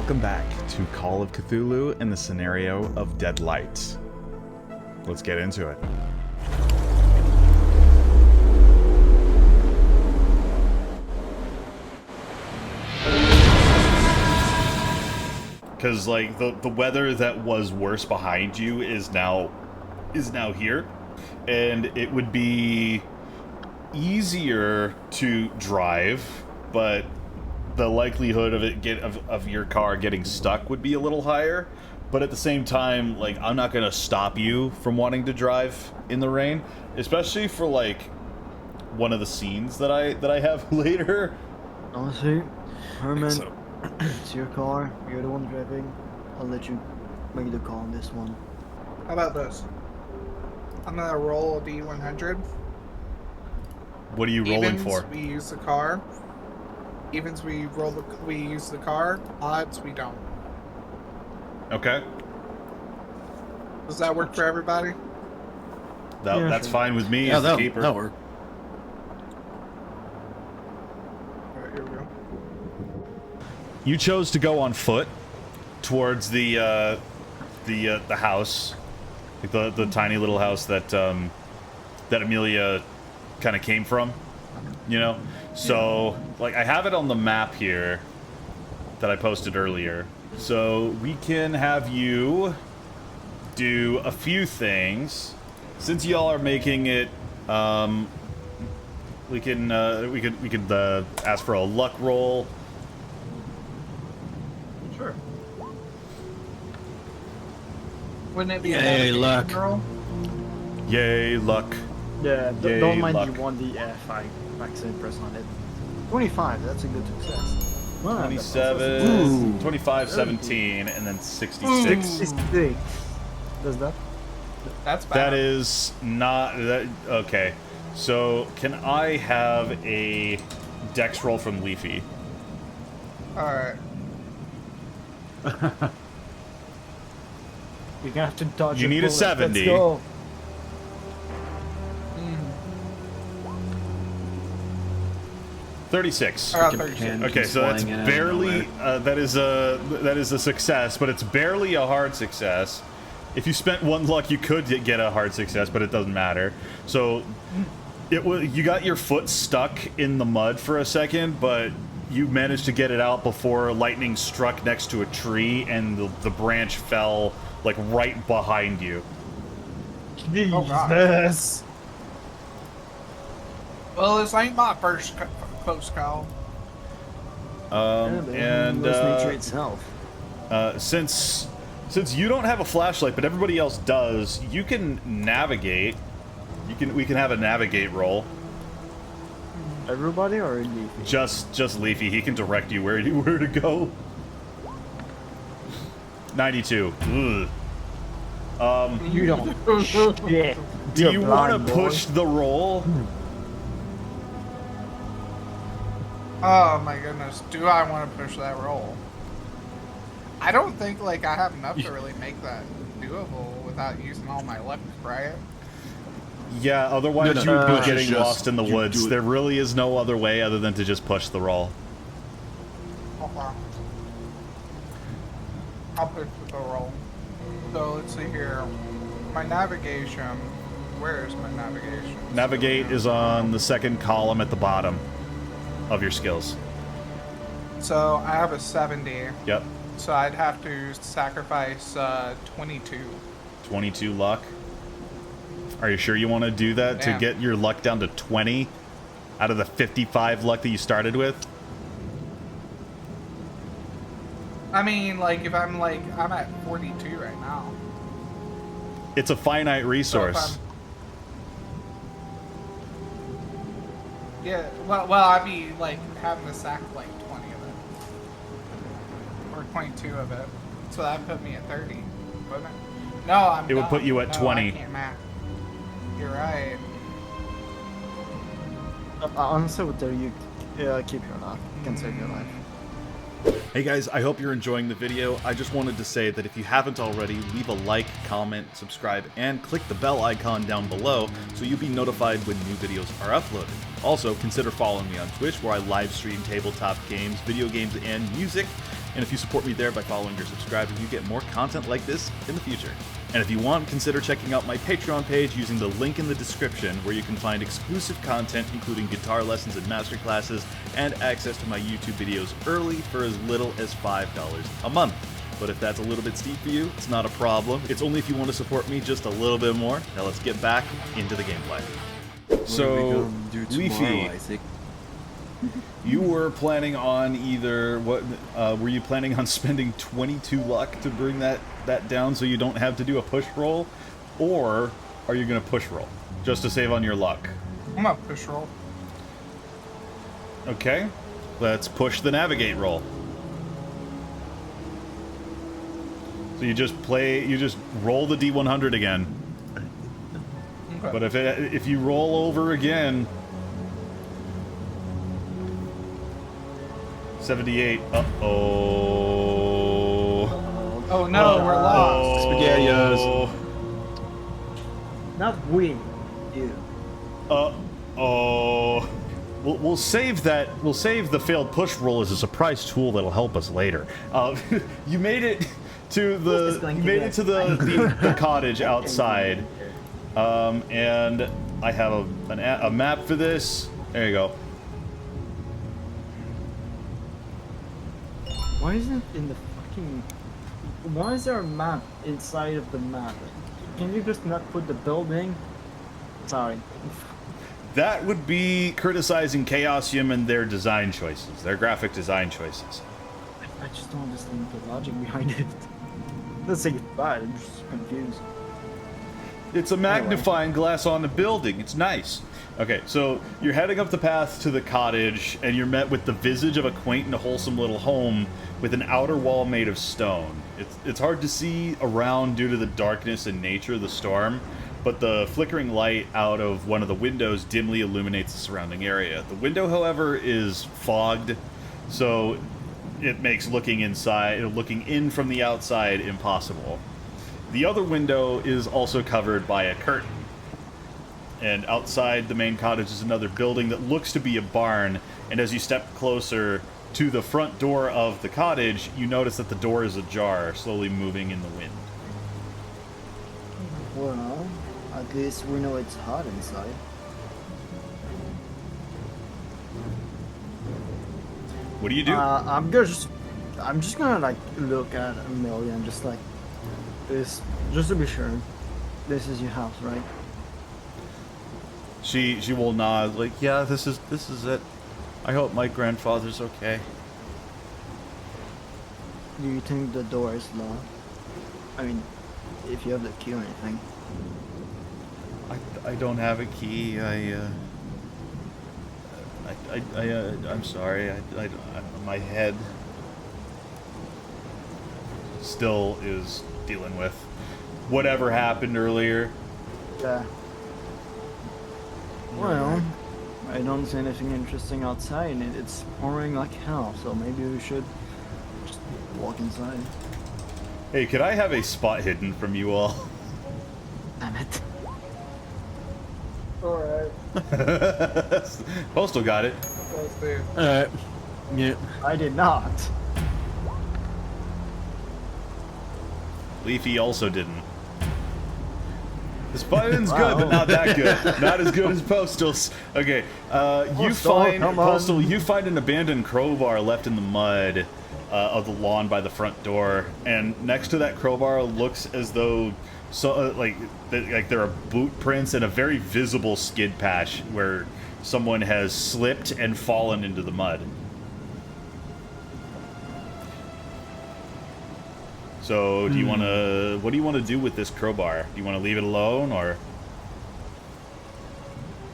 welcome back to Call of Cthulhu in the scenario of Dead Light. Let's get into it. Because like the weather that was worse behind you is now here, and it would be easier to drive, but the likelihood of of your car getting stuck would be a little higher. But at the same time, like, I'm not gonna stop you from wanting to drive in the rain, especially for like one of the scenes that I have later. Honestly, Herman, it's your car. You're the one driving. I'll let you make the call on this one. How about this? I'm gonna roll a D100. What are you rolling for? We use the car. Evens we use the car. Odds we don't. Okay. Does that work for everybody? That's fine with me. Yeah, as the keeper. that'll work. Alright, here we go. You chose to go on foot towards the house, like the tiny little house that that Amelia kind of came from, you know. So like I have it on the map here that I posted earlier. So we can have you do a few things since y'all are making it. We could ask for a luck roll. Sure. Wouldn't it be Yay, a luck. roll? Yay, luck. Yeah, Yay, don't mind luck. the 1D vaccine press on it. 25, that's a good success. Wow, 27, 25, 17, and then 66. 66. Does that? That's bad. That is not that. Okay, so can I have a dex roll from Leafy? Alright. You're gonna have to dodge. You your need a bullet. 70. Let's go. Mm. 36. Alright, 36. Okay, so that's barely that is a success, but it's barely a hard success. If you spent one luck, you could get a hard success, but it doesn't matter. So you got your foot stuck in the mud for a second, but you managed to get it out before lightning struck next to a tree, and the branch fell like right behind you. Jesus. Well, this ain't my first close call. And nature itself. since you don't have a flashlight, but everybody else does, you can navigate. We can have a navigate roll. Everybody or Leafy? Just Leafy. He can direct you where to go. 92. Ugh. You don't. Shit. Do you want to push the roll? Oh my goodness, do I want to push that roll? I don't think like I have enough to really make that doable without using all my luck, right? Yeah, otherwise No, you would be it's getting just- lost in the you woods. do it. There really is no other way other than to just push the roll. Okay. I'll push the roll. So let's see here. My navigation. Where is my navigation? Navigate is on the second column at the bottom of your skills. So I have a 70. Yep. So I'd have to sacrifice 22. 22 luck. Are you sure you want to do that to Damn. get your luck down to 20 out of the 55 luck that you started with? I mean, like if I'm at 42 right now. It's a finite So if resource. yeah, well, I'd be like having to sack like 20 of it, or 22 of it. So that put me at 30, wouldn't it? No, I'm. It would put you at no, 20. I can't math. You're right. Honestly, with you keep your luck. You can save your life. Hey guys, I hope you're enjoying the video. I just wanted to say that if you haven't already, leave a like, comment, subscribe, and click the bell icon down below so you'll be notified when new videos are uploaded. Also, consider following me on Twitch where I live stream tabletop games, video games, and music. And if you support me there by following or subscribing, you get more content like this in the future. And if you want, consider checking out my Patreon page using the link in the description, where you can find exclusive content including guitar lessons and masterclasses, and access to my YouTube videos early for as little as $5 a month. But if that's a little bit steep for you, it's not a problem. It's only if you want to support me just a little bit more. Now let's get back into the gameplay. So, Leafy, you were planning on were you planning on spending 22 luck to bring that down so you don't have to do a push roll? Or are you going to push roll just to save on your luck? I'm gonna push roll. Okay, let's push the navigate roll. So you just roll the D100 again. Okay. But if you roll over again, 78. Uh-oh. Oh no, we're lost. SpaghettiOs. Not we, you. Uh-oh. We'll save that. We'll save the failed push roll as a surprise tool that'll help us later. You made it to the cottage outside, and I have a map for this. There you go. Why isn't it in the fucking... Why is there a map inside of the map? Can you just not put the building? Sorry. That would be criticizing Chaosium and their design choices, their graphic design choices. I just don't understand the logic behind it. Let's say it's bad, I'm just confused. It's a magnifying glass on the building. It's nice. Okay, so you're heading up the path to the cottage, and you're met with the visage of a quaint and wholesome little home with an outer wall made of stone. It's hard to see around due to the darkness and nature of the storm, but the flickering light out of one of the windows dimly illuminates the surrounding area. The window, however, is fogged, so it makes looking in from the outside impossible. The other window is also covered by a curtain. And outside the main cottage is another building that looks to be a barn, and as you step closer to the front door of the cottage, you notice that the door is ajar, slowly moving in the wind. Well, at least we know it's hot inside. What do you do? I'm just gonna like look at Amelia and just like this, just to be sure. This is your house, right? She will nod, like, yeah, this is it. I hope my grandfather's okay. Do you think the door is locked? I mean, if you have the key or anything. I don't have a key. I'm sorry. My head still is dealing with whatever happened earlier. Yeah. Well, I don't see anything interesting outside, and it's pouring like hell, so maybe we should just walk inside. Hey, could I have a spot hidden from you all? Damn it. Alright. Postal got it. Let's do. Alright. Yeah. I did not. Leafy also didn't. This button's good, but not that good. Not as good as Postal's. Okay, Postal, you find an abandoned crowbar left in the mud of the lawn by the front door, and next to that crowbar looks as though like there are boot prints and a very visible skid patch where someone has slipped and fallen into the mud. So, do you want to? What do you want to do with this crowbar? Do you want to leave it alone, or?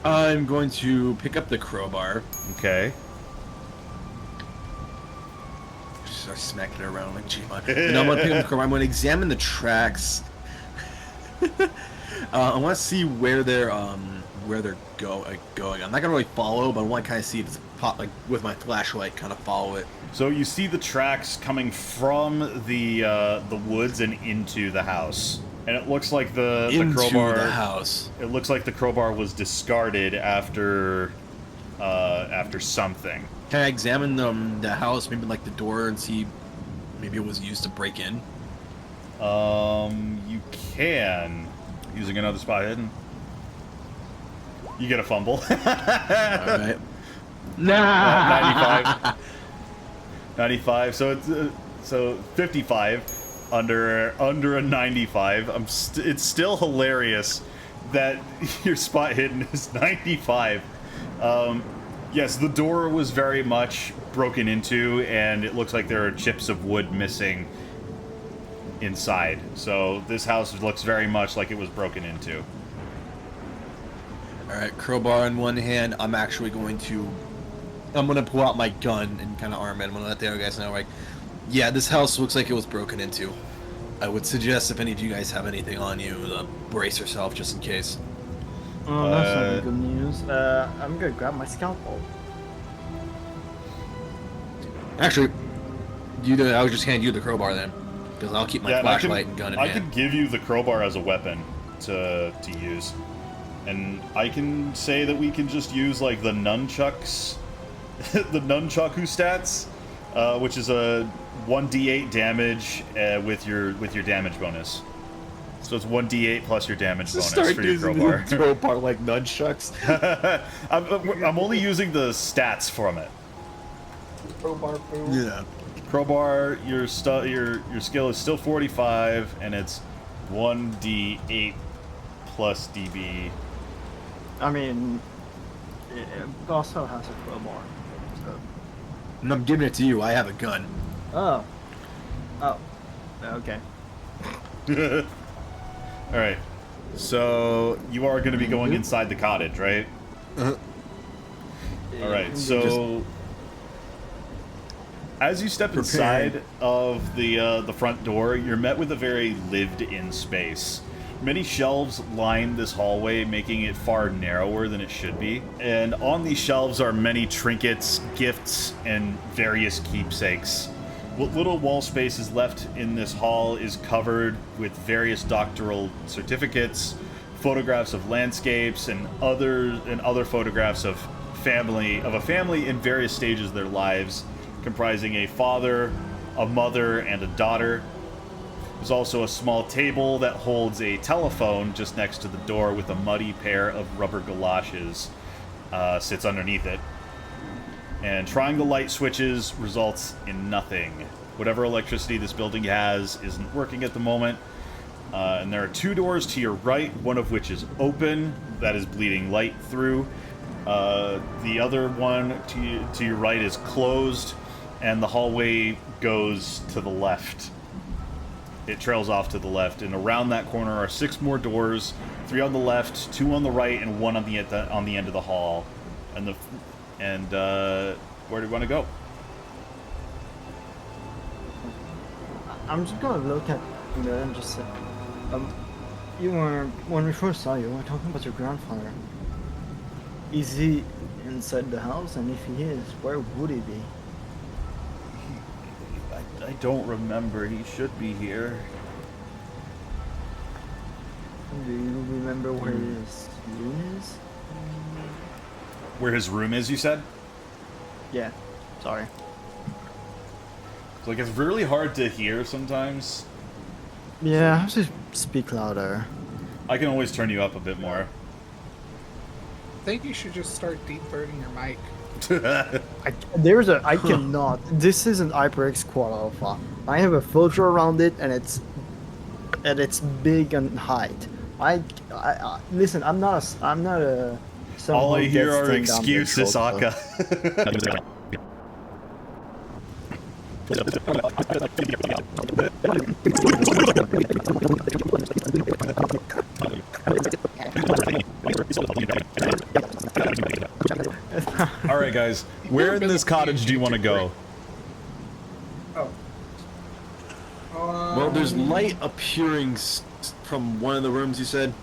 I'm going to pick up the crowbar. Okay. Start smacking it around like G-Mon. And I'm gonna pick up the crowbar. I'm gonna examine the tracks. I want to see where they're going. I'm not gonna really follow, but I want to kind of see if it's like with my flashlight, kind of follow it. So you see the tracks coming from the woods and into the house, and it looks like the crowbar. Into the house. It looks like the crowbar was discarded after something. Can I examine the house, maybe like the door, and see Maybe it was used to break in. You can using another spot hidden. You get a fumble. All right. Nah. 95. 95. So it's so 55 under a 95. It's still hilarious that your spot hidden is 95. Yes, the door was very much broken into, and it looks like there are chips of wood missing inside. So this house looks very much like it was broken into. All right, crowbar in one hand. I'm gonna pull out my gun and kind of arm it. I'm gonna let the other guys know, like, yeah, this house looks like it was broken into. I would suggest if any of you guys have anything on you, brace yourself just in case. Oh, that's not good news. I'm gonna grab my scalpel. Actually, I would just hand you the crowbar then, because I'll keep my flashlight and gun in I hand. could give you the crowbar as a weapon to use, and I can say that we can just use like the nunchucks, the nunchaku stats, which is a 1d8 damage with your damage bonus. So it's 1d8 plus your damage bonus for your crowbar. Crowbar like nunchucks. I'm only using the stats from it. Crowbar food. Yeah. Crowbar, your skill is still 45, and it's 1d8 plus db. I mean, it also has a crowbar. So. And I'm giving it to you. I have a gun. Oh. Oh. Okay. All right. So you are going to be going inside the cottage, right? Uh-huh. All right. So as you step inside of the front door, you're met with a very lived-in space. Many shelves line this hallway, making it far narrower than it should be. And on these shelves are many trinkets, gifts, and various keepsakes. What little wall space is left in this hall is covered with various doctoral certificates, photographs of landscapes, and other photographs of a family in various stages of their lives, comprising a father, a mother, and a daughter. There's also a small table that holds a telephone just next to the door with a muddy pair of rubber galoshes sits underneath it. And trying the light switches results in nothing. Whatever electricity this building has isn't working at the moment. And there are two doors to your right, one of which is open, that is bleeding light through. The other one to your right is closed, and the hallway goes to the left. It trails off to the left, and around that corner are 6 more doors, 3 on the left, 2 on the right, and 1 on the end of the hall. And where do you want to go? I'm just gonna look at you and just say, when we first saw you, we were talking about your grandfather. Is he inside the house? And if he is, where would he be? I don't remember. He should be here. Do you remember where his room is? Where his room is, you said? Yeah. Sorry. Like, it's really hard to hear sometimes. Yeah, I have to speak louder. I can always turn you up a bit more. I think you should just start deep throating your mic. I cannot. This isn't HyperX Quad Alpha. I have a filter around it, and it's big and height. I listen. I'm not a. All I hear are gets thing down excuses, the throat, Aka. Alright, guys. Where in this cottage do you want to go? Oh. Well, there's light appearing from one of the rooms you said.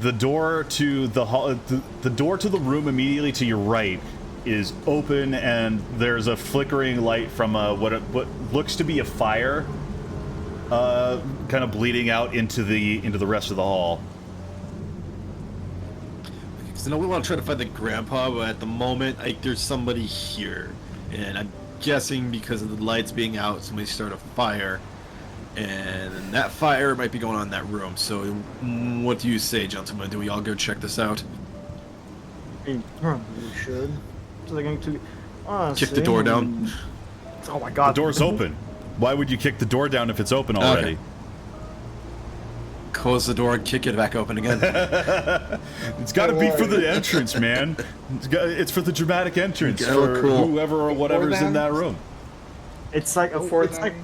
The door to the hall, the door to the room immediately to your right is open, and there's a flickering light from what looks to be a fire, kind of bleeding out into the rest of the hall. So now we want to try to find the grandpa, but at the moment, there's somebody here, and guessing because of the lights being out, somebody started a fire, and that fire might be going on in that room. So, what do you say, gentlemen? Do we all go check this out? We probably should. So they're going to Kick the door down. Oh my god. The door's open. Why would you kick the door down if it's open already? Okay. Close the door and kick it back open again. It's got to be for the entrance, man. It's for the dramatic entrance for whoever or whatever's in that room. It's like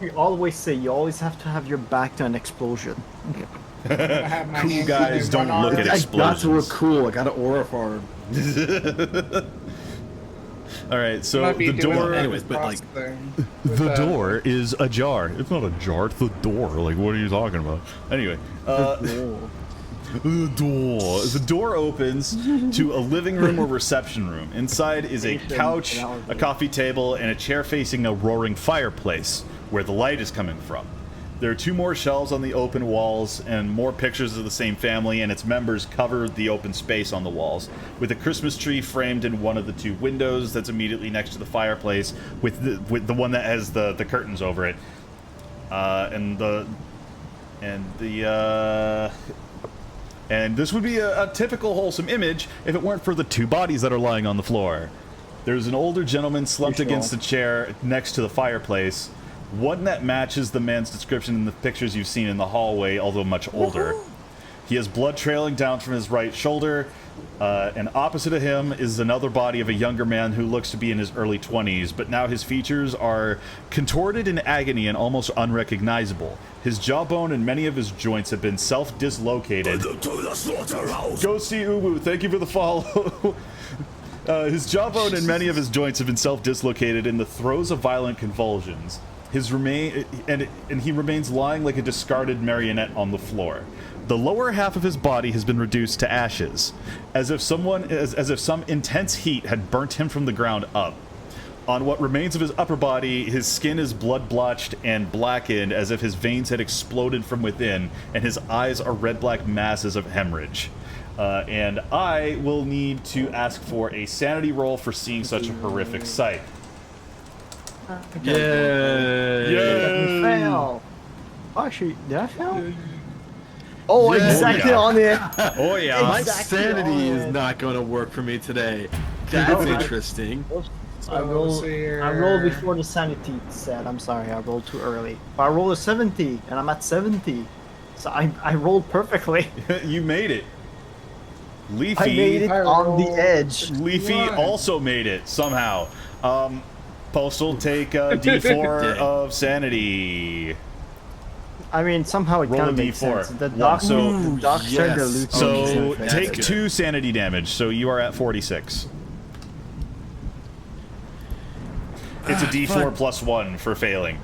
we always say, you always have to have your back to an explosion. Cool guys don't look at explosions. I got to look cool. I got an aura farm. All right, so the door. Anyways, but like the door is ajar. It's not ajar. It's the door. Like, what are you talking about? Anyway, the door opens to a living room or reception room. Inside is a couch, a coffee table, and a chair facing a roaring fireplace where the light is coming from. There are 2 more shelves on the open walls, and more pictures of the same family and its members cover the open space on the walls, with a Christmas tree framed in one of the 2 windows that's immediately next to the fireplace, with the one that has the curtains over it, and this would be a typical wholesome image if it weren't for the 2 bodies that are lying on the floor. There's an older gentleman slumped against the chair next to the fireplace. One that matches the man's description in the pictures you've seen in the hallway, although much older. He has blood trailing down from his right shoulder, and opposite of him is another body of a younger man who looks to be in his early 20s, but now his features are contorted in agony and almost unrecognizable. His jawbone and many of his joints have been self-dislocated. Go see Ubu, thank you for the follow. His jawbone and many of his joints have been self-dislocated in the throes of violent convulsions. He remains lying like a discarded marionette on the floor. The lower half of his body has been reduced to ashes, as if some intense heat had burnt him from the ground up. On what remains of his upper body, his skin is blood-blotched and blackened, as if his veins had exploded from within, and his eyes are red-black masses of hemorrhage. And I will need to ask for a sanity roll for seeing such a horrific sight. Yay! Fail. Oh, actually, did I fail? Oh, exactly on it. Oh yeah. My sanity is not going to work for me today. That's interesting. I rolled before the sanity set. I'm sorry, I rolled too early. But I rolled a 70, and I'm at 70. So I rolled perfectly. You made it. Leafy. I made it on the edge. Leafy also made it somehow. Postal, take a D4 of sanity. I mean, somehow it kind of makes sense. The doc said the loot. So take 2 sanity damage. So you are at 46. It's a D4 plus 1 for failing.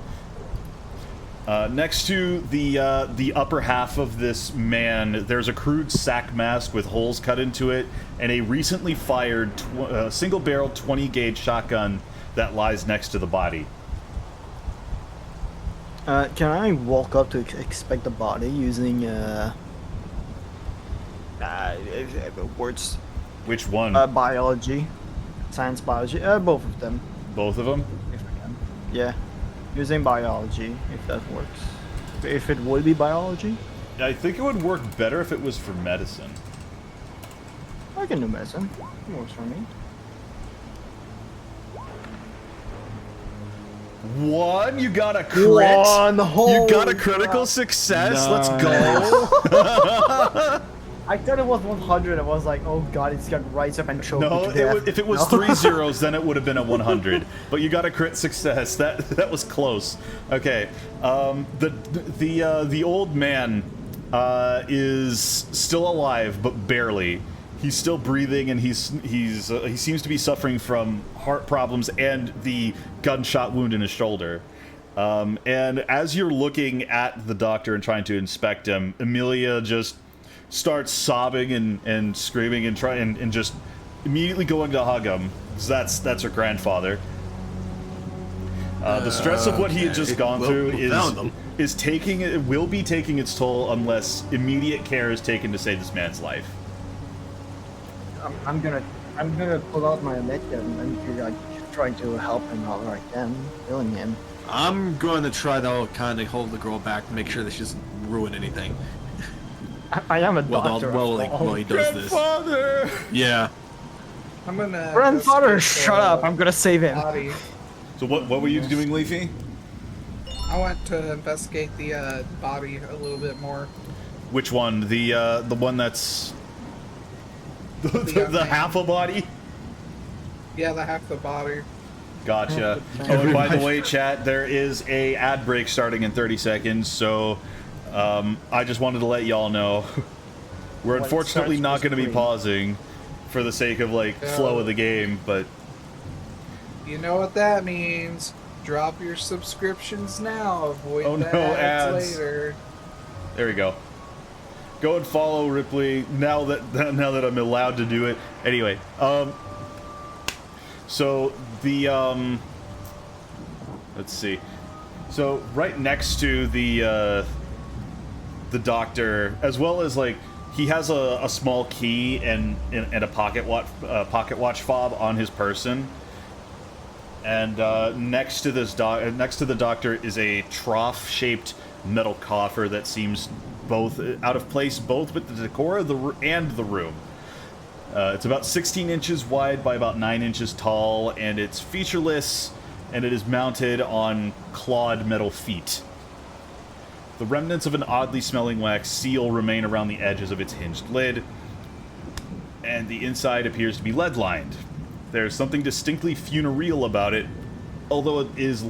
Next to the upper half of this man, there's a crude sack mask with holes cut into it, and a recently fired single-barreled 20-gauge shotgun that lies next to the body. Can I walk up to inspect the body using words? Which one? Biology, science, biology. Both of them. Both of them? If I can. Yeah, using biology if that works. If it would be biology. I think it would work better if it was for medicine. I can do medicine. It works for me. One, you got a crit. You got a critical success. Nice. Let's go. I thought it was 100. I was like, oh god, it's gonna rise up and choke me to death. If it was 3 zeros, then it would have been a 100. But you got a crit success. That was close. Okay. The old man is still alive, but barely. He's still breathing, and he seems to be suffering from heart problems and the gunshot wound in his shoulder. And as you're looking at the doctor and trying to inspect him, Amelia just starts sobbing and screaming and just immediately going to hug him, because that's her grandfather. The stress of what he had just gone through will be taking its toll unless immediate care is taken to save this man's life. I'm gonna pull out my net gun and try to help him out where I can, killing him. I'm going to try to kind of hold the girl back to make sure that she doesn't ruin anything. I am a Well, doctor. while he does this. Grandfather! Yeah. I'm gonna. Grandfather, investigate shut the up! I'm gonna save him. Body. So what were you doing, Leafy? I want to investigate the body a little bit more. Which one? The one that's the half a body? Yeah, the half the body. Gotcha. Oh, and by the way, chat, there is a ad break starting in 30 seconds, so I just wanted to let y'all know. We're When it unfortunately starts not with going to be green. pausing for the sake of, like, flow of the game, but... You know what that means. Drop your subscriptions now. Avoid Oh, the no, ads ads. later. There we go. Go and follow Ripley now that I'm allowed to do it. Anyway, so the let's see. So right next to the doctor, as well as like he has a small key and a pocket watch fob on his person. And next to the doctor is a trough-shaped metal coffer that seems both out of place, both with the decor of the room. It's about 16 inches wide by about 9 inches tall, and it's featureless, and it is mounted on clawed metal feet. The remnants of an oddly smelling wax seal remain around the edges of its hinged lid, and the inside appears to be lead-lined. There's something distinctly funereal about it, although it is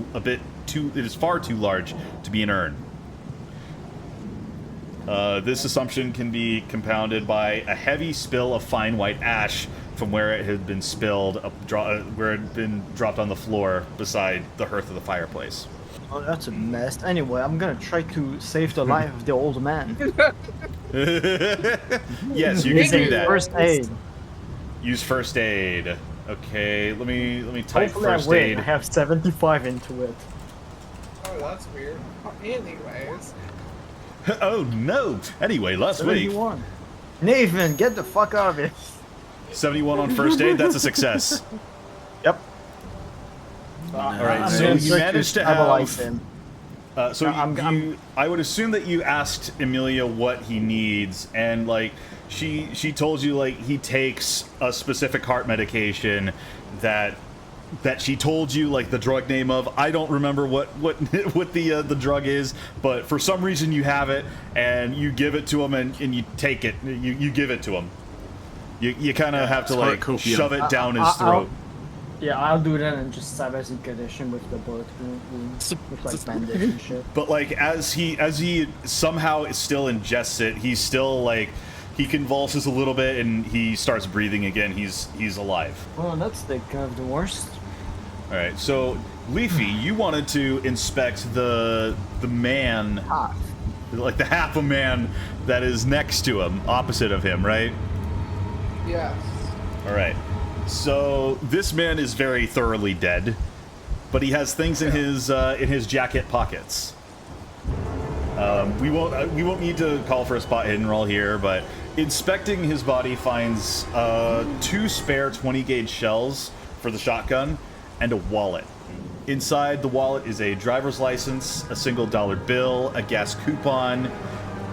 far too large to be an urn. This assumption can be compounded by a heavy spill of fine white ash from where it had been spilled, where it had been dropped on the floor beside the hearth of the fireplace. Oh, that's a mess. Anyway, I'm gonna try to save the life of the old man. Yes, you can Using do that. first aid. Use first aid. Okay, let me type Hopefully first I win. aid. I have 75 into it. Oh, that's weird. Anyways. Oh no! Anyway, last week 71. Nathan, get the fuck out of it. 71 on first aid. That's a success. Yep. All right, I'm so gonna you try managed to stabilize have. him. So I'm- I would assume that you asked Emilia what he needs, and like she told you like he takes a specific heart medication that she told you like the drug name of. I don't remember what the drug is, but for some reason you have it, and you give it to him, and you take it. You give it to him. You kind of have to like Heartcopium. shove it down his throat. Yeah, I'll do that and just stab as a condition with the bullet wounds, with like bandage and shit. But like as he somehow still ingests it, he's still like he convulses a little bit and he starts breathing again. He's alive. Well, that's the kind of the worst. All right, so Leafy, you wanted to inspect the man, Ah, like the half a man that is next to him, opposite of him, right? Yes. All right. So this man is very thoroughly dead, but he has things in his jacket pockets. We won't need to call for a spot hidden roll here, but inspecting his body finds 2 spare 20 gauge shells for the shotgun and a wallet. Inside the wallet is a driver's license, a single dollar bill, a gas coupon,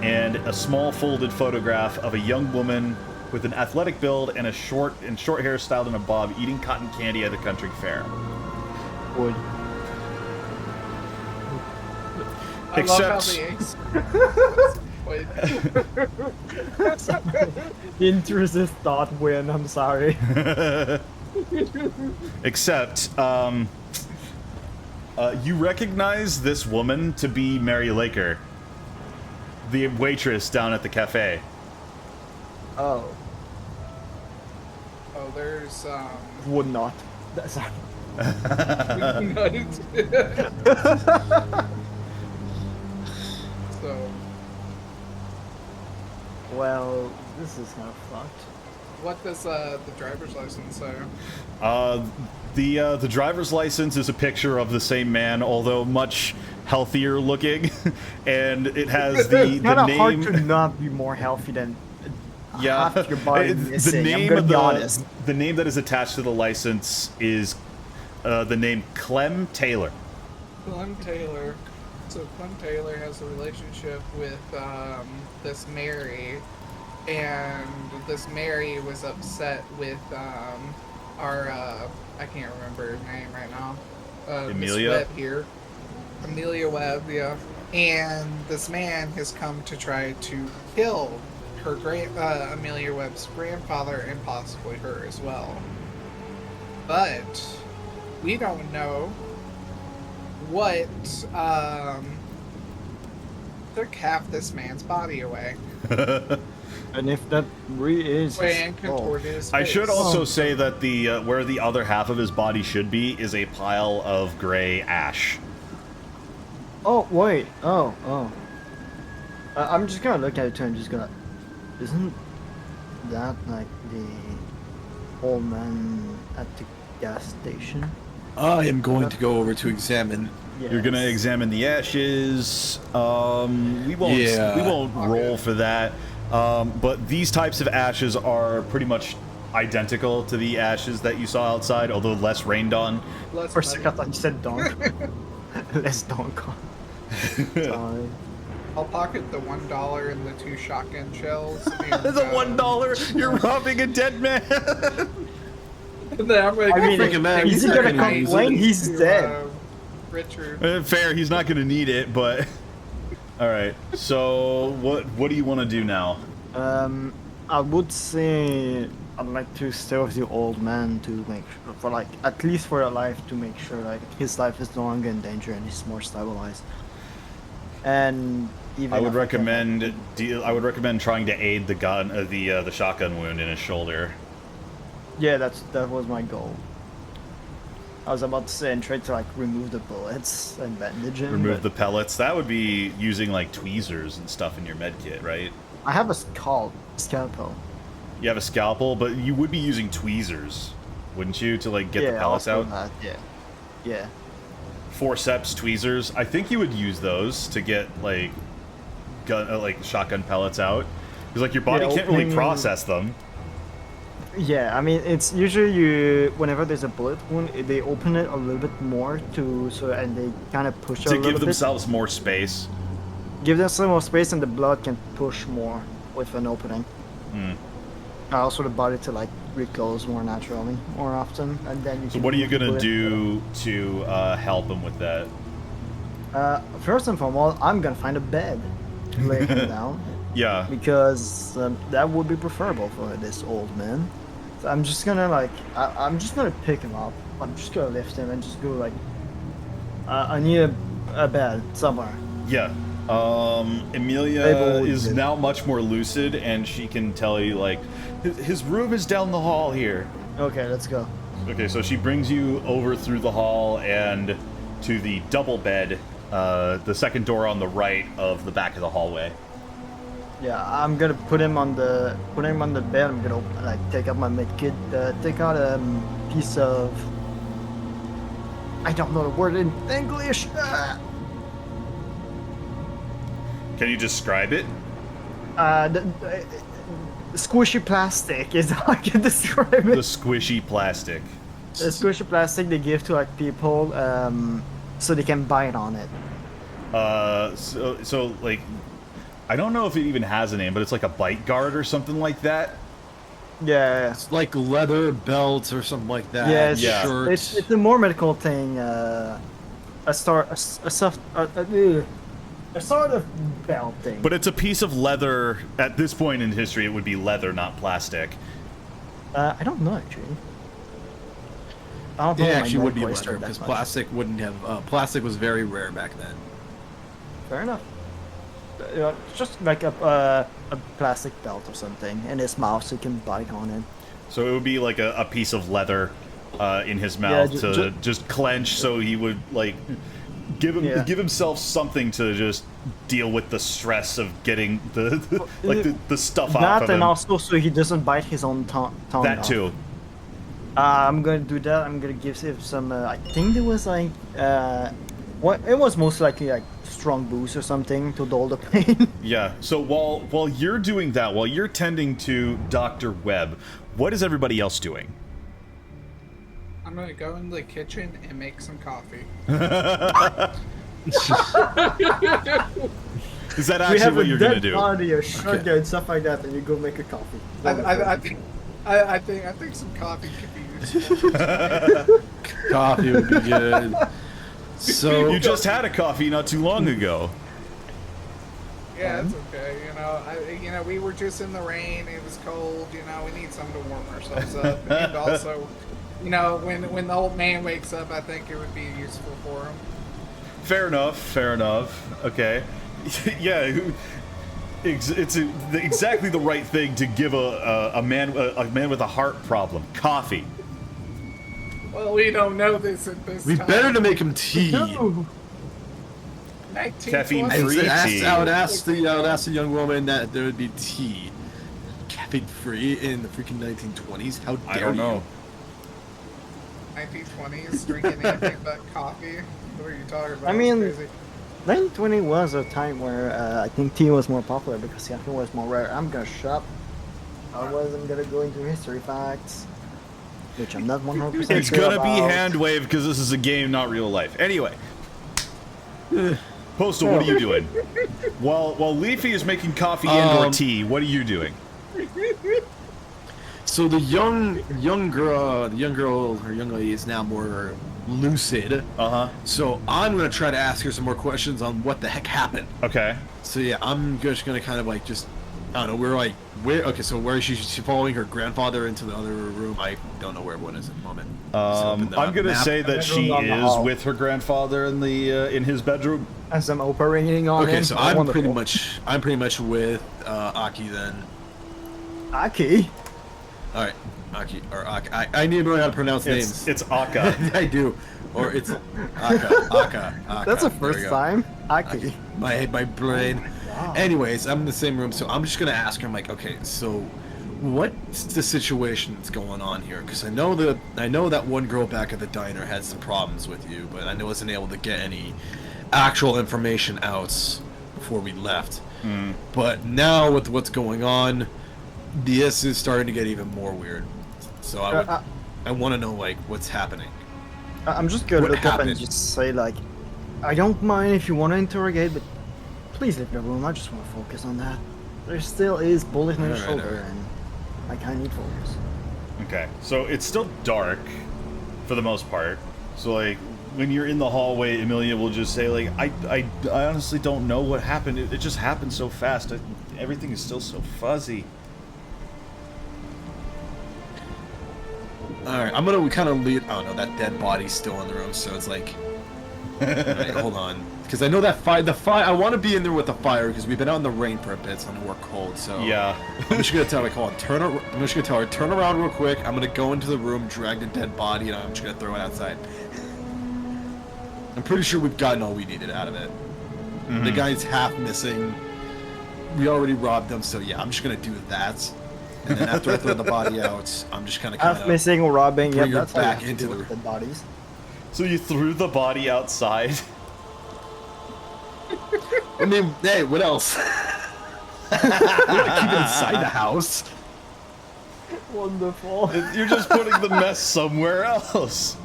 and a small folded photograph of a young woman with an athletic build and short hair styled in a bob eating cotton candy at a country fair. wood. I Except- love how the Intrusive thought win, I'm sorry. Except, you recognize this woman to be Mary Laker, the waitress down at the cafe. Oh, Oh, there's would not. That's So, well, this is kind of fucked. what does the driver's license say? The driver's license is a picture of the same man, although much healthier looking, and it has the It's kind of hard name. to not be more healthy than Yeah, half your body the missing. I'm name gonna of be honest. the name that is attached to the license is the name Clem Taylor. Clem Taylor. So Clem Taylor has a relationship with this Mary, and this Mary was upset with our I can't remember her name right now. Amelia? Miss Webb here. Amelia Webb, yeah. And this man has come to try to kill her Amelia Webb's grandfather and possibly her as well. But we don't know what took half this man's body away. And if that really is... And contorted his I face. should also say that the where the other half of his body should be is a pile of gray ash. Oh, wait. Oh. I'm just gonna look at it too and just gonna... Isn't that like the old man at the gas station? I am going to go over to examine. Yes. You're gonna examine the ashes. We won't roll for that. But these types of ashes are pretty much identical to the ashes that you saw outside, although less rained on. Let's For a second I thought you said donk. Less donk. Sorry. I'll pocket the $1 and the 2 shotgun shells. And, The $1, you're robbing a dead man. And then I'm gonna I mean, freaking mad. is he He's gonna not gonna use complain? it. He's dead. Richard. Fair, he's not gonna need it, but all right. So what do you want to do now? I would say I'd like to stay with the old man to make sure, for like, at least for a life, to make sure like his life is no longer in danger and he's more stabilized. And even I would if recommend trying to aid the gun, the shotgun wound in his shoulder. Yeah, that was my goal. I was about to say and try to like remove the bullets and bandage him. Remove the but pellets. That would be using like tweezers and stuff in your med kit, right? I have a scalpel. You have a scalpel, but you would be using tweezers, wouldn't you, to like get the Yeah, pellets also out? that, yeah. Forceps tweezers. I think you would use those to get like shotgun pellets out, because like your body Yeah, can't really opening- process them. Yeah, I mean, it's usually whenever there's a bullet wound, they open it a little bit more and they kind of push it a To little give bit. themselves more space. Give them some more space and the blood can push more with an opening. Hmm. Also the body to like reclose more naturally, more often, and then you So can what are you move the gonna bullet. do to help him with that? First and foremost, I'm gonna find a bed to lay him down, Yeah. because that would be preferable for this old man. So I'm just gonna like, I'm just gonna pick him up. I'm just gonna lift him and just go like, I need a bed somewhere. Yeah. Emilia Able is to- now much more lucid, and she can tell you like, his room is down the hall here. Okay, let's go. Okay, so she brings you over through the hall and to the double bed, the second door on the right of the back of the hallway. Yeah, I'm gonna put him on the bed. I'm gonna like take out my medkit, take out a piece of, I don't know the word in English. Can you describe it? The squishy plastic is how I can describe The it. squishy plastic. The squishy plastic they give to like people, so they can bite on it. So like, I don't know if it even has a name, but it's like a bite guard or something like that. Yeah, It's like leather belts or something like that. yeah, Yeah. Shirts. it's a more medical thing. A sort of belt thing. But it's a piece of leather. At this point in history, it would be leather, not plastic. I don't know actually. I don't It know my actually would be medical leather history that because much. plastic wouldn't have. Plastic was very rare back then. Fair enough. Just like a plastic belt or something in his mouth so he can bite on it. So it would be like a piece of leather in his mouth ju- to just clench, so he would like give himself something to just deal with the stress of getting the stuff off That of and him. also so he doesn't bite his own tongue That off. too. I'm gonna do that. I'm gonna give him some. I think there was like what it was most likely like strong booze or something to dull the pain. Yeah. So while you're doing that, while you're tending to Dr. Webb, what is everybody else doing? I'm gonna go in the kitchen and make some coffee. Is that We actually have what a you're gonna dead do? body, a shotgun, stuff like that, and you go make a coffee. I think some coffee could be useful. Coffee would be good. So You just had a coffee not too long ago. Yeah, it's okay. You know, we were just in the rain. It was cold. You know, we need something to warm ourselves up. And also, you know, when the old man wakes up, I think it would be useful for him. Fair enough. Fair enough. Okay. Yeah. It's exactly the right thing to give a man with a heart problem. Coffee. Well, we don't know this at this we time. better to make him tea. No. 1920s. Caffeine-free tea. I would ask the young woman that there would be tea, caffeine free in the freaking 1920s. How dare I don't know. 1920s, drinking anything but coffee. What are you talking about? I mean, It's crazy. 1920 was a time where I think tea was more popular because caffeine was more rare. I'm gonna shut. I wasn't gonna go into history facts, which I'm not 100%. It's sure gonna be about. hand wave because this is a game, not real life. Anyway. Postal, what are you doing? While Leafy is making coffee and or tea, what are you doing? So the young girl, her young lady is now more lucid. Uh-huh. So I'm gonna try to ask her some more questions on what the heck happened. Okay. So yeah, I'm just gonna kind of like just, I don't know, okay, so where is she following her grandfather into the other room? I don't know where everyone is at the moment. I'm gonna say that she Bedroom down the is hall. with her grandfather in his bedroom. As I'm operating on Okay, him. so I'm pretty Wonderful. much with Aki then. Aki. All right, Aki or Aki. I need to know how to pronounce names. It's Aka. I do, or it's Aka. That's the There we first go. time. Aki. My brain. Wow. Anyways, I'm in the same room, so I'm just gonna ask her. I'm like, okay, so what's the situation that's going on here? Because I know that one girl back at the diner had some problems with you, but I wasn't able to get any actual information out before we left. But now with what's going on, this is starting to get even more weird. So I want to know like what's happening. I'm just gonna What look up and happened? just say like, I don't mind if you want to interrogate, but please leave the room. I just want to focus on that. There still is bullet in his Alright, shoulder, alright. and I kind of need focus. Okay, so it's still dark for the most part. So like when you're in the hallway, Amelia will just say like, I honestly don't know what happened. It just happened so fast. Everything is still so fuzzy. All right, I'm gonna kind of lead. Oh no, that dead body's still in the room, so it's like, alright, hold on, because I know that the fire. I want to be in there with the fire because we've been out in the rain for a bit, so I know we're cold. So Yeah. I'm just gonna tell her, hold on, I'm just gonna tell her, turn around real quick. I'm gonna go into the room, drag the dead body, and I'm just gonna throw it outside. I'm pretty sure we've gotten all we needed out of it. The guy's half missing. We already robbed him, so yeah, I'm just gonna do that. And then after I throw the body out, I'm just kind Half missing or robbing. Yep, bring her that's how you back have to into deal the- with dead bodies. So you threw the body outside. I mean, hey, what else? We're not keep it inside the house. Wonderful. You're just putting the mess somewhere else.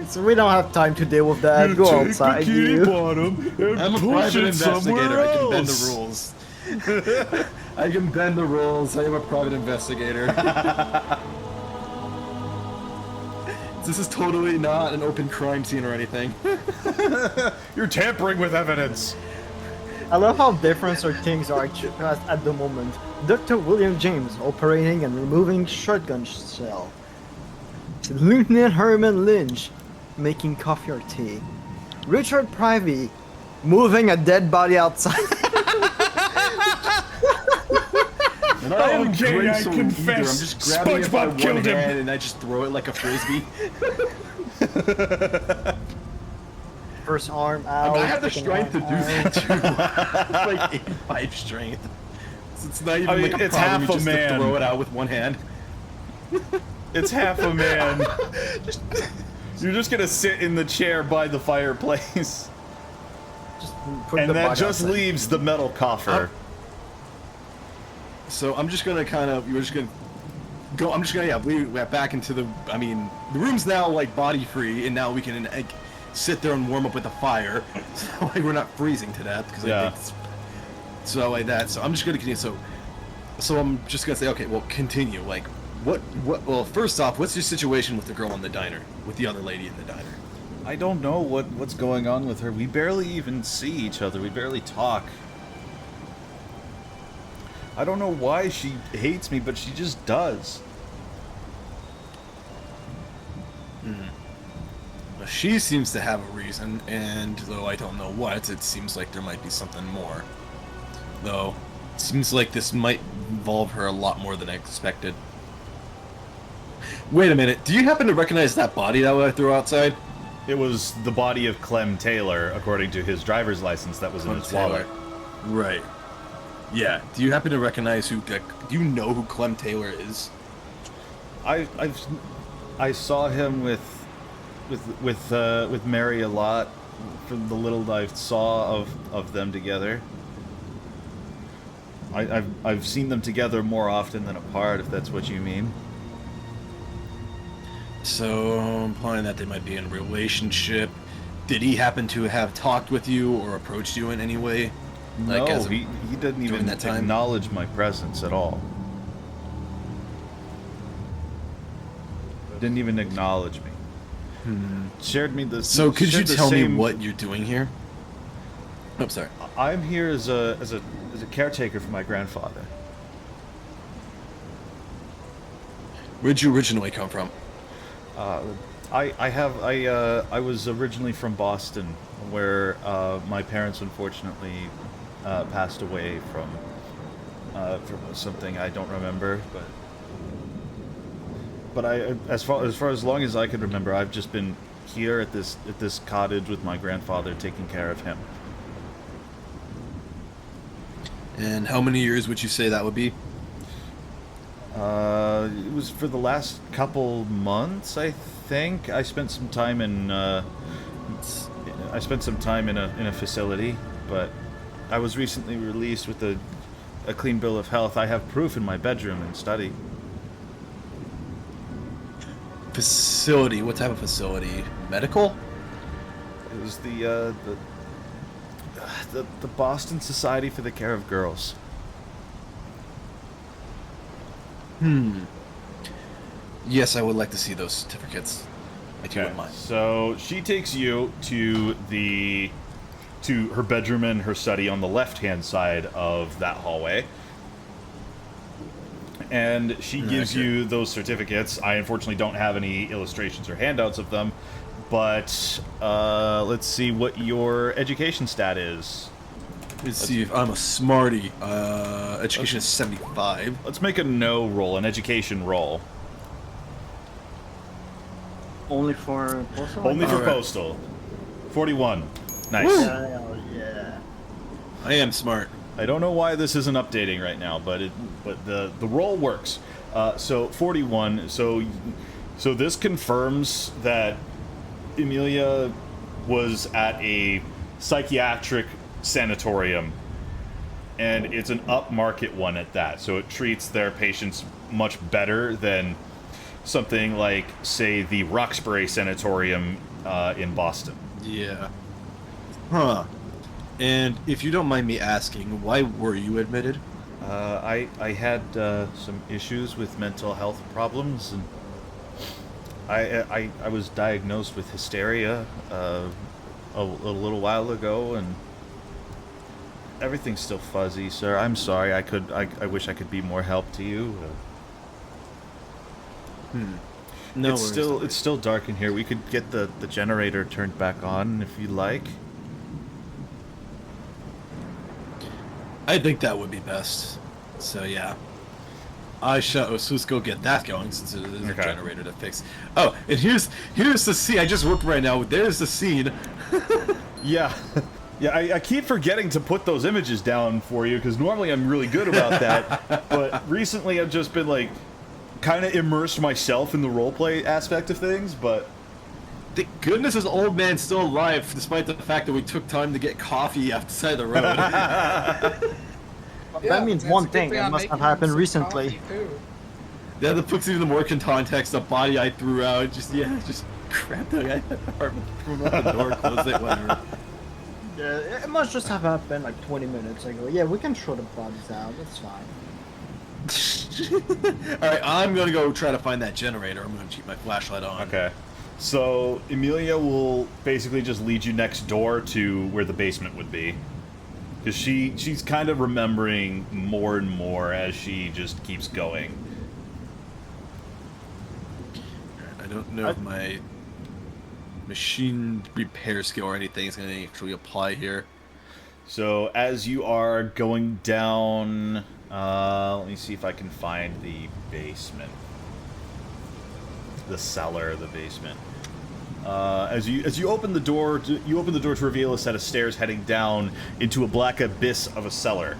So we don't have time to deal with that. Go outside, you. bottom and I'm a push private it somewhere investigator. I can bend else. the rules. I can bend the rules. I am a private investigator. This is totally not an open crime scene or anything. You're tampering with evidence. I love how different our things are at the moment. Dr. William James operating and removing shotgun shell. Lieutenant Herman Lynch making coffee or tea. Richard Privy moving a dead body outside. And I am Okay, doing I so confess, either. I'm just grabbing it by SpongeBob one killed him. hand and I just throw it like a frisbee. First arm out. I have the second strength to do arm out. that too. It's like 85 strength. So it's not even I mean, like a it's problem half a just man. to throw it out with one hand. It's half a man. You're just gonna sit in the chair by the fireplace. Just put And the that body just outside. leaves the metal coffer. So I'm just gonna kind of, you're just gonna go. I'm just gonna we went back into the. I mean, the room's now like body free, and now we can like sit there and warm up with a fire, so like we're not freezing to death because I think so like that. So I'm just gonna continue. So I'm just gonna say, okay, well, continue. Like, what? Well, first off, what's your situation with the girl in the diner, with the other lady in the diner? I don't know what's going on with her. We barely even see each other. We barely talk. I don't know why she hates me, but she just does. Well, she seems to have a reason, and though I don't know what, it seems like there might be something more. Though, it seems like this might involve her a lot more than I expected. Wait a minute, do you happen to recognize that body that I threw outside? It was the body of Clem Taylor, according to his driver's license that was in his wallet. Right. Yeah. Do you happen to recognize who? Do you know who Clem Taylor is? I saw him with Mary a lot from the little I saw of them together. I've seen them together more often than apart, if that's what you mean. So, implying that they might be in a relationship. Did he happen to have talked with you or approached you in any way? No, Like he didn't even acknowledge my presence at all. Didn't even acknowledge me. Shared me this. So, could you tell me what you're doing here? Oh, sorry. I'm here as a caretaker for my grandfather. Where'd you originally come from? I was originally from Boston, where my parents unfortunately passed away from something I don't remember, but as long as I can remember, I've just been here at this cottage with my grandfather, taking care of him. And how many years would you say that would be? It was for the last couple months, I think. I spent some time in a facility, but I was recently released with a clean bill of health. I have proof in my bedroom and study. Facility? What type of facility? Medical? It was the Boston Society for the Care of Girls. Yes, I would like to see those certificates. If you wouldn't mind. So she takes you to her bedroom and her study on the left-hand side of that hallway. And she gives you those certificates. I unfortunately don't have any illustrations or handouts of them, but let's see what your education stat is. Let's see if I'm a smarty. Education is 75. Let's make a no roll, an education roll. Only for postal? Only for postal. 41. Nice. Yeah. I am smart. I don't know why this isn't updating right now, but the roll works. So 41. So this confirms that Emilia was at a psychiatric sanatorium, and it's an upmarket one at that. So it treats their patients much better than something like, say, the Roxbury Sanatorium in Boston. Yeah. Huh. And if you don't mind me asking, why were you admitted? I had some issues with mental health problems, and I was diagnosed with hysteria a little while ago, and everything's still fuzzy, sir. I'm sorry. I wish I could be more help to you. No, it's still dark in here. We could get the generator turned back on if you like. I think that would be best. So yeah, I shall. So let's go get that going since it is a generator to fix. Oh, and here's the scene. I just looked right now. There's the scene. Yeah. Yeah, I keep forgetting to put those images down for you, because normally I'm really good about that. But recently I've just been, like, kind of immersed myself in the roleplay aspect of things, but... Thank goodness this old man's still alive, despite the fact that we took time to get coffee outside the road. That means one thing. It must have happened recently. that puts even more context. The body I threw out, just grab the guy at the apartment, threw him out the door, close it, whatever. Yeah, it must just have happened like 20 minutes ago. Yeah, we can throw the bodies out. That's fine. Alright, I'm gonna go try to find that generator. I'm gonna keep my flashlight on. Okay. So Emilia will basically just lead you next door to where the basement would be. Because she's kind of remembering more and more as she just keeps going. I don't know if my machine repair skill or anything is going to actually apply here. So as you are going down, let me see if I can find the basement, the cellar of the basement. As you open the door, to reveal a set of stairs heading down into a black abyss of a cellar.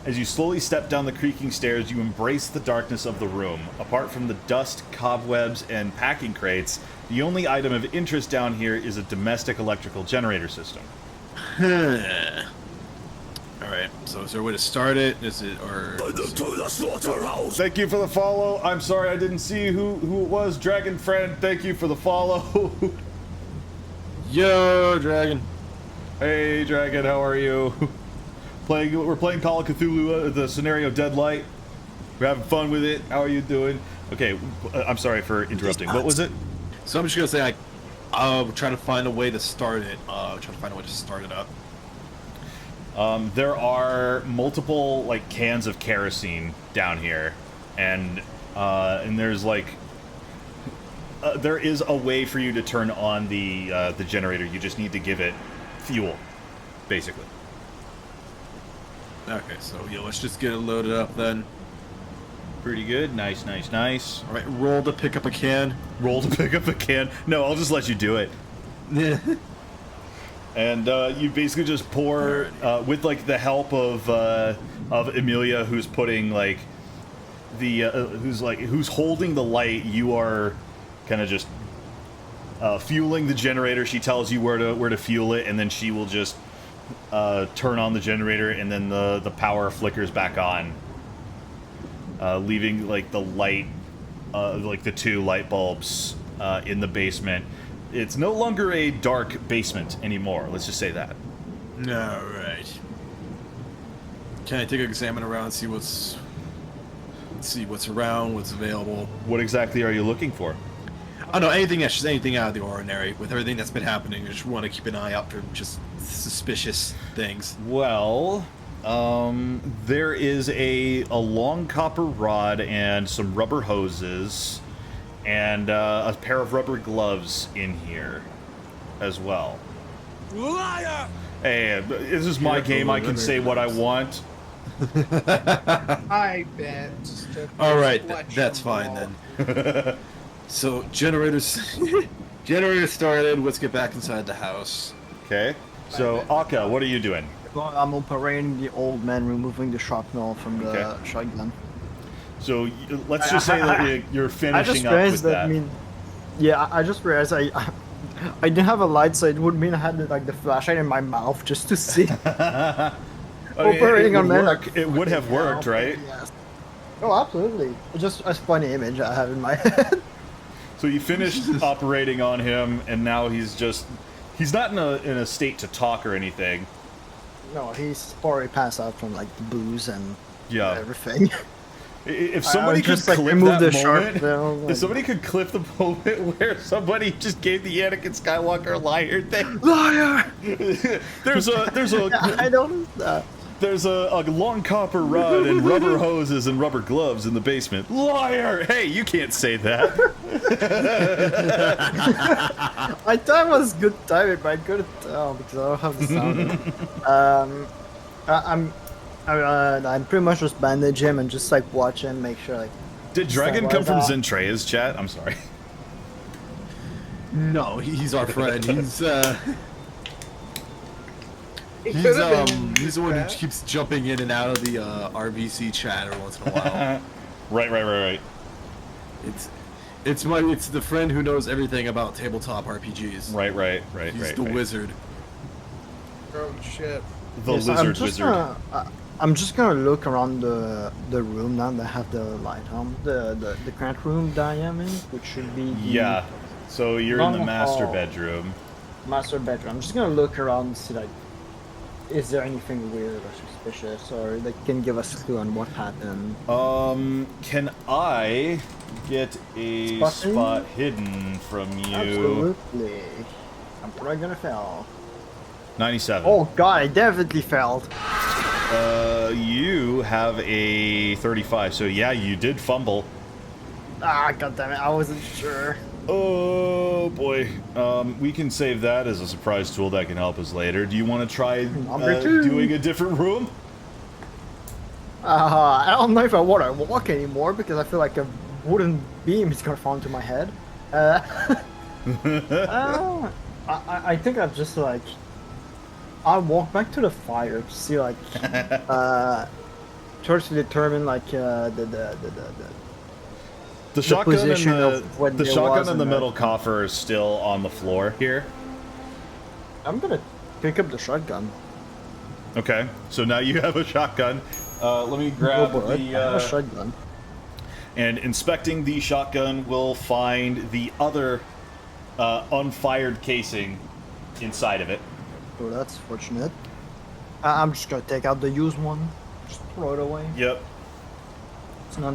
As you slowly step down the creaking stairs, you embrace the darkness of the room. Apart from the dust, cobwebs, and packing crates, the only item of interest down here is a domestic electrical generator system. Alright, so is there a way to start it? Is it, or... Thank you for the follow. I'm sorry I didn't see who it was. Dragon friend, thank you for the follow. Yo, Dragon. Hey, Dragon, how are you? We're playing Call of Cthulhu, the scenario Deadlight. We're having fun with it. How are you doing? Okay, I'm sorry for interrupting. What was it? So I'm just gonna say I'll try to find a way to start it. Up. There are multiple like cans of kerosene down here, and there's like there is a way for you to turn on the generator. You just need to give it fuel, basically. Okay, so yeah, let's just get it loaded up then. Pretty good. Nice, nice, nice. All right, roll to pick up a can. Roll to pick up a can. No, I'll just let you do it. Yeah. And you basically just pour with like the help of Emilia, who's putting like the who's holding the light. You are kind of just fueling the generator. She tells you where to fuel it, and then she will just turn on the generator, and then the power flickers back on, leaving like the light, like the two light bulbs in the basement. It's no longer a dark basement anymore. Let's just say that. All right. Can I take an examine around and see what's around, what's available? What exactly are you looking for? I don't know, anything that's just anything out of the ordinary. With everything that's been happening, I just want to keep an eye out for just suspicious things. Well, there is a long copper rod and some rubber hoses and a pair of rubber gloves in here as well. Liar! Hey, this is my game. I can say what I want. I bet. All right, that's fine then. So generator started. Let's get back inside the house. Okay. So Akka, what are you doing? Well, I'm operating the old man, removing the shrapnel from the shotgun. So let's just say that you're finishing up with that. I just realized I didn't have a light, so it would mean I had like the flashlight in my mouth just to see. Operating on man. It would have worked, right? Yes. Oh, absolutely. It's just a funny image I have in my head. So you finished operating on him, and now he's not in a state to talk or anything. No, he's already passed out from like the booze and everything. If somebody could clip that moment, if somebody could clip the moment where somebody just gave the Anakin Skywalker liar thing, liar. there's a I noticed that. There's a long copper rod and rubber hoses and rubber gloves in the basement. Liar! Hey, you can't say that. I thought it was good timing, but I couldn't tell because I don't have the sound. I'm pretty much just bandage him and just like watch him, make sure like. Did Dragon come from Zentreya's chat? I'm sorry. No, he's our friend. He's He's the one who keeps jumping in and out of the RVC chat every once in a while. Right. It's the friend who knows everything about tabletop RPGs. Right. He's the wizard. Oh shit. The lizard wizard. I'm just gonna look around the room now that I have the light on. The current room that I am in, which should be the Yeah. So you're in the long master hall. bedroom. Master bedroom. I'm just gonna look around and see like, is there anything weird or suspicious, or that can give us a clue on what happened? Can I get a Spotting? spot hidden from you? Absolutely. I'm probably gonna fail. 97. Oh god, I definitely failed. You have a 35, so yeah, you did fumble. Ah, god damn it, I wasn't sure. Oh boy. We can save that as a surprise tool that can help us later. Do you want to try Number 2. doing a different room? I don't know if I want to walk anymore because I feel like a wooden beam is gonna fall into my head. I think I'll just like, I'll walk back to the fire to see like, try to determine like The shotgun and position of when the there shotgun was and the an metal earth. coffer are still on the floor here. I'm gonna pick up the shotgun. Okay, so now you have a shotgun. Let me grab Oh boy, I have a the shotgun. and inspecting the shotgun will find the other unfired casing inside of it. Oh, that's fortunate. I'm just gonna take out the used one. Just throw it away. Yep. It's not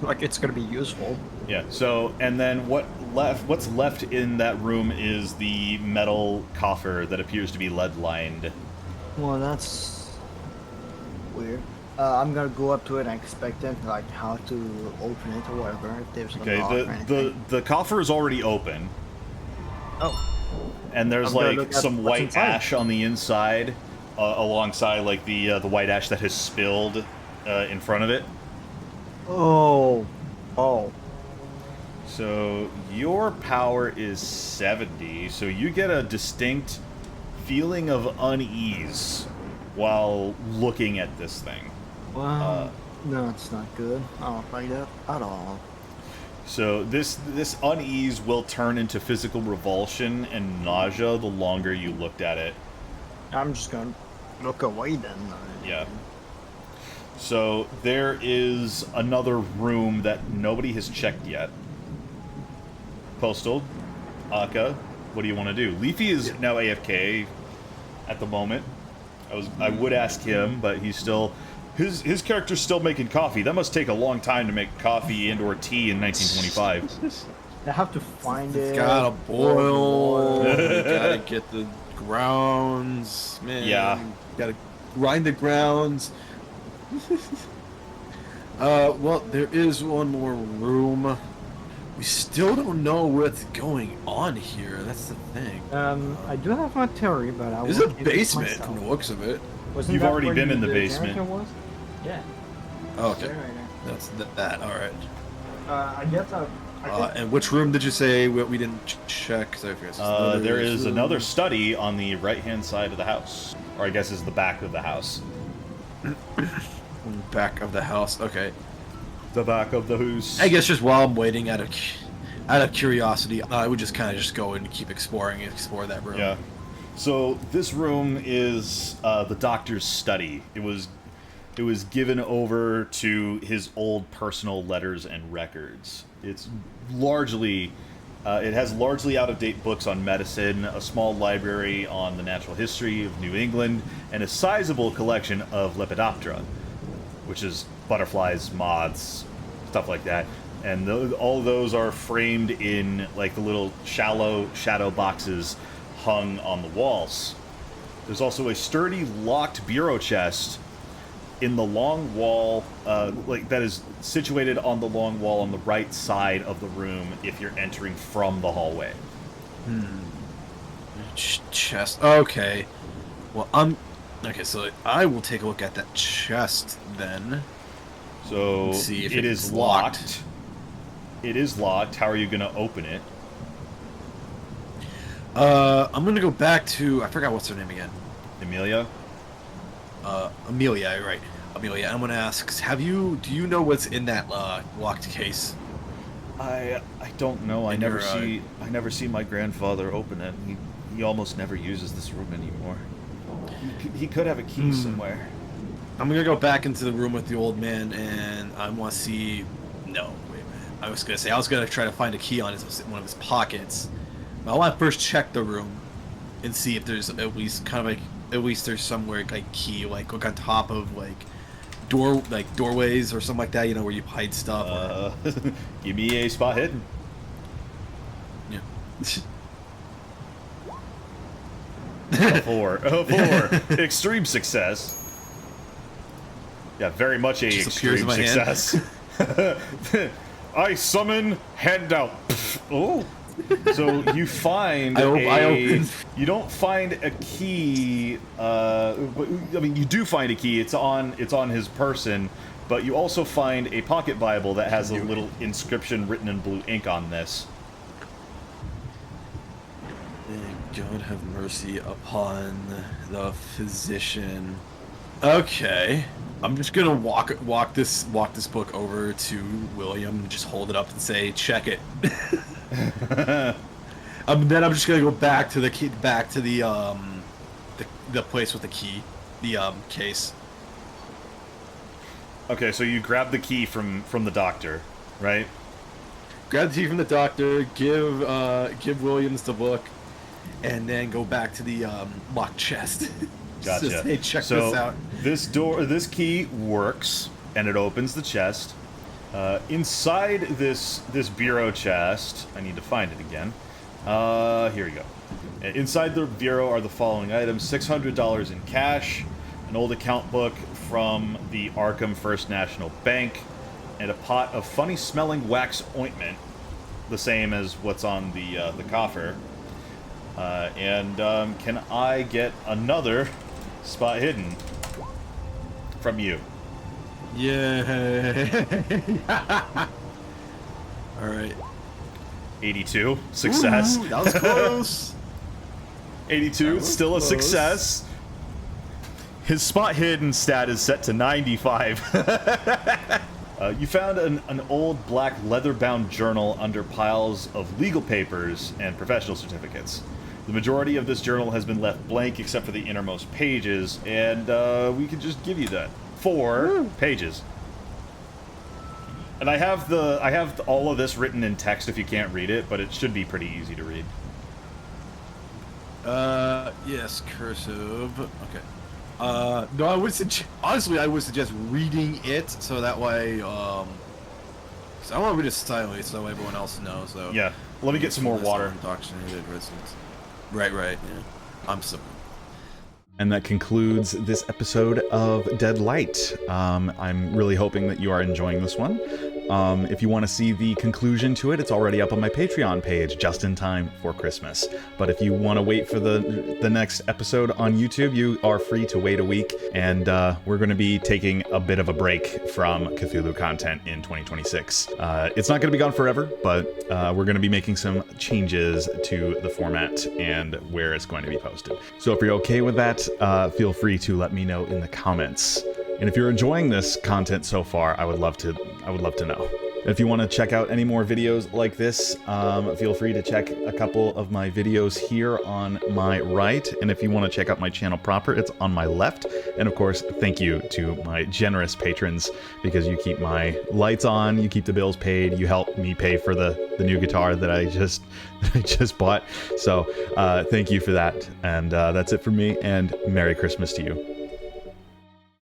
like it's gonna be useful. Yeah. So, and then what's left in that room is the metal coffer that appears to be lead lined. Well, that's weird. I'm gonna go up to it and expect them like how to open it or whatever. If there's a Okay. lock or anything. The coffer is already open, Oh, and there's I'm gonna like look at some what's white inside. ash on the inside, alongside like the white ash that has spilled in front of it. oh. So your power is 70, so you get a distinct feeling of unease while looking at this thing. Well, no, it's not good. I don't like that at all. So this unease will turn into physical revulsion and nausea the longer you looked at it. I'm just gonna look away then. Yeah. So there is another room that nobody has checked yet. Postal, Aka, what do you want to do? Leafy is now AFK at the moment. I would ask him, but he's still his character's still making coffee. That must take a long time to make coffee and or tea in 1925. I have to find it. Gotta boil. You gotta get the grounds, man. Yeah. Gotta grind the grounds. Well, there is one more room. We still don't know what's going on here. That's the thing. I do have my theory, but I There's will a keep it basement myself. from the looks of it. Wasn't You've that already where been in the basement. generator was? Yeah. Oh, okay. Right there. That's that. All right. I guess I think And which room did you say we didn't check? 'Cause I forget. There is another study on the right-hand side of the house, or I guess is the back of the house. Back of the house. Okay. The back of the house. I guess just while I'm waiting, out of curiosity, I would just kind of just go and keep exploring and explore that room. Yeah. So this room is the doctor's study. It was given over to his old personal letters and records. It's largely it has largely out-of-date books on medicine, a small library on the natural history of New England, and a sizable collection of Lepidoptera, which is butterflies, moths, stuff like that. And all those are framed in like the little shallow shadow boxes hung on the walls. There's also a sturdy locked bureau chest in the long wall, that is situated on the long wall on the right side of the room if you're entering from the hallway. Chest. Okay. Well, okay. So I will take a look at that chest then. So Let's see if it it's is locked. locked. It is locked. How are you going to open it? I'm gonna go back to, I forgot what's her name again. Amelia? Amelia, right? Amelia. I'm gonna ask, do you know what's in that locked case? I don't know. I In never your, see my grandfather open it. He almost never uses this room anymore. He could have a key somewhere. I'm gonna go back into the room with the old man, and I want to see. No, wait a minute. I was gonna try to find a key on one of his pockets. But I want to first check the room and see if there's at least there's somewhere like key, like look on top of doorways or something like that. You know, where you hide stuff. Give me a spot hidden. Yeah. Four. Extreme success. Yeah, very much a Just appears extreme in my success. I summon handout. Oh. So you find you don't find a key. I mean, you do find a key. It's on his person, but you also find a pocket Bible that has a little inscription written in blue ink on this. May God have mercy upon the physician. Okay, I'm just gonna walk this book over to William, just hold it up and say, "Check it." Then I'm just gonna go back to the place with the key, the case. Okay, so you grab the key from the doctor, right? Grab the key from the doctor, give Williams the book, and then go back to the locked chest. Gotcha. Just, hey, check so this out. This key works, and it opens the chest. Inside this bureau chest, I need to find it again. Here we go. Inside the bureau are the following items: $600 in cash, an old account book from the Arkham First National Bank, and a pot of funny-smelling wax ointment, the same as what's on the coffer. Can I get another spot hidden from you? Yeah. All right. 82. Success. Ooh, that was close. 82. Still a success. His spot hidden stat is set to 95. You found an old black leather-bound journal under piles of legal papers and professional certificates. The majority of this journal has been left blank except for the innermost pages, and we can just give you that. 4 pages. And I have all of this written in text if you can't read it, but it should be pretty easy to read. Yes, cursive. Okay. No, I would suggest reading it so that way, cause I want to read it silently so everyone else knows. So Yeah. Let me get some more water. Indoctrinated residents. Right. Yeah. I'm simple. And that concludes this episode of Dead Light. I'm really hoping that you are enjoying this one. If you want to see the conclusion to it, it's already up on my Patreon page, just in time for Christmas. But if you want to wait for the next episode on YouTube, you are free to wait a week. And we're going to be taking a bit of a break from Cthulhu content in 2026. It's not going to be gone forever, but we're going to be making some changes to the format and where it's going to be posted. So if you're okay with that, feel free to let me know in the comments. And if you're enjoying this content so far, I would love to know. If you want to check out any more videos like this, feel free to check a couple of my videos here on my right. And if you want to check out my channel proper, it's on my left. And of course, thank you to my generous patrons, because you keep my lights on, you keep the bills paid, you help me pay for the new guitar that I just bought. So thank you for that. And that's it for me, and Merry Christmas to you.